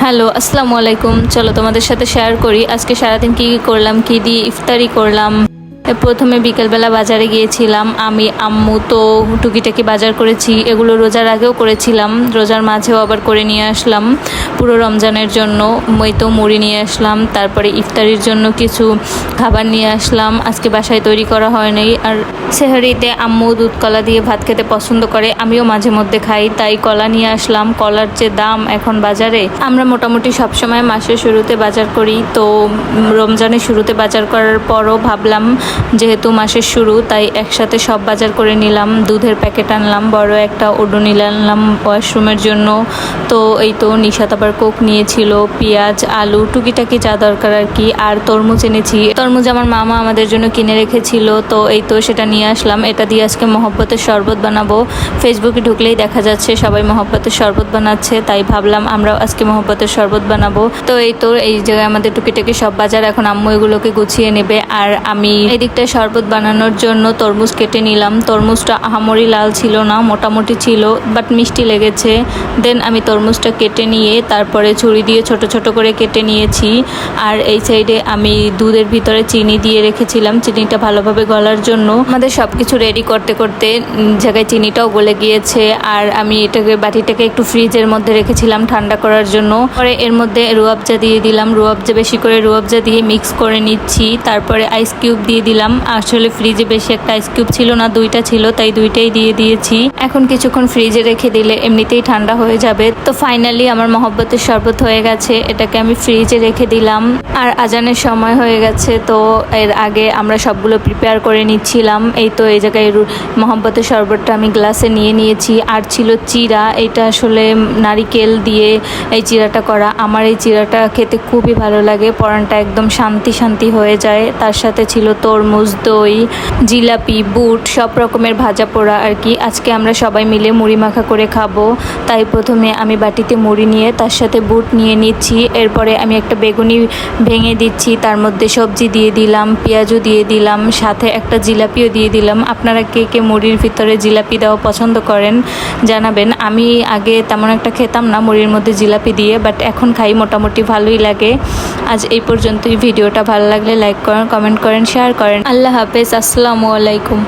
Hello, আসসালামু আলাইকুম। চলো তোমাদের সাথে শেয়ার করি আজকে সারাদিন কী কী করলাম, কী দিয়ে ইফতারি করলাম। প্রথমে বিকেলবেলা বাজারে গিয়েছিলাম আমি, আম্মু তো টুকিটাকি বাজার করেছি। এগুলো রোজার আগেও করেছিলাম, রোজার মাঝেও আবার করে নিয়ে আসলাম পুরো রমজানের জন্য। ওই তো মুড়ি নিয়ে আসলাম, তারপরে ইফতারির জন্য কিছু খাবার নিয়ে আসলাম। আজকে বাসায় তৈরি করা হয়নি। আর সেহরিতে আম্মু দুধ কলা দিয়ে ভাত খেতে পছন্দ করে, আমিও মাঝে মধ্যে খাই, তাই কলা নিয়ে আসলাম। কলার যে দাম এখন বাজারে, আমরা মোটামুটি সবসময় মাসের শুরুতে বাজার করি, তো রমজানের শুরুতে বাজার করার পরও ভাবলাম যেহেতু মাসের শুরু তাই একসাথে সব বাজার করে নিলাম। দুধের প্যাকেট আনলাম, বড় একটা ওডোনিল আনলাম ওয়াশরুমের জন্য। তো এই তো নিশাত আবার কোক নিয়েছিল, পেঁয়াজ, আলু, টুকিটাকি যা দরকার আর কি। আর তরমুজ এনেছি, তরমুজ আমার মামা আমাদের জন্য কিনে রেখেছিল, তো এই তো সেটা নিয়ে আসলাম। এটা দিয়ে আজকে মহব্বতের শরবত বানাবো। ফেসবুকে ঢুকলেই দেখা যাচ্ছে সবাই মহব্বতের শরবত বানাচ্ছে, তাই ভাবলাম আমরাও আজকে মহব্বতের শরবত বানাবো। তো এই তো এই জায়গায় আমাদের টুকিটাকি সব বাজার, এখন আম্মু এগুলোকে গুছিয়ে নেবে। আর আমি এদিকটা শরবত বানানোর জন্য তরমুজ কেটে নিলাম। তরমুজটা আহামরি লাল ছিল না, মোটামুটি ছিল, বাট মিষ্টি লেগেছে। দেন আমি তরমুজটা কেটে নিয়ে তারপরে ছুরি দিয়ে ছোট ছোট করে কেটে নিয়েছি। আর এই সাইডে আমি দুধের ভিতরে চিনি দিয়ে রেখেছিলাম, চিনিটা ভালোভাবে গলার জন্য। আমাদের সব কিছু রেডি করতে করতে জায়গায় চিনিটাও গলে গিয়েছে। আর আমি বাটিটাকে একটু ফ্রিজের মধ্যে রেখেছিলাম ঠান্ডা করার জন্য। পরে এর মধ্যে রুয়াবজা দিয়ে দিলাম, রুয়াবজা বেশি করে রুয়াবজা দিয়ে মিক্স করে নিচ্ছি। তারপরে আইস কিউব দিয়ে দিলাম। আসলে ফ্রিজে বেশি একটা আইস কিউব ছিল না, দুইটা ছিল, তাই দুইটাই দিয়ে দিয়েছি। এখন কিছুক্ষণ ফ্রিজে রেখে দিলে এমনিতেই ঠান্ডা হয়ে যাবে। তো ফাইনালি আমার মহব্বতের শরবত হয়ে গেছে, এটাকে আমি ফ্রিজে রেখে দিলাম। আর আজানের সময় হয়ে গেছে, তো এর আগে আমরা সবগুলো প্রিপেয়ার করে নিচ্ছিলাম। এই তো এই জায়গায় মহব্বতের শরবতটা আমি গ্লাসে নিয়ে নিয়েছি। আর ছিল চিরা, এটা আসলে নারিকেল দিয়ে এই চিরাটা করা। আমার এই চিরাটা খেতে খুবই ভালো লাগে, পরানটা একদম শান্তি শান্তি হয়ে যায়। তার সাথে ছিল তরমুজ, দই, জিলাপি, বুট, সব রকমের ভাজা পোড়া আর কি। আজকে আমরা সবাই মিলে মুড়ি মাখা করে খাবো, তাই প্রথমে আমি বাটিতে মুড়ি নিয়ে তার সাথে বুট নিয়ে নিচ্ছি। এরপরে আমি একটা বেগুনি ভেঙে দিচ্ছি, তার মধ্যে সবজি দিয়ে দিলাম, পেঁয়াজও দিয়ে দিলাম, সাথে একটা জিলাপিও দিয়ে দিলাম। আপনারা কে কে মুড়ির ভিতরে জিলাপি দেওয়া পছন্দ করেন জানাবেন। আমি আগে তেমন একটা খেতাম না মুড়ির মধ্যে জিলাপি দিয়ে, বাট এখন খাই, মোটামুটি ভালোই লাগে। আজ এই পর্যন্তই। ভিডিওটা ভালো লাগলে লাইক করেন, কমেন্ট করেন, শেয়ার করেন। আল্লাহ হাফেজ, আসসালামু আলাইকুম।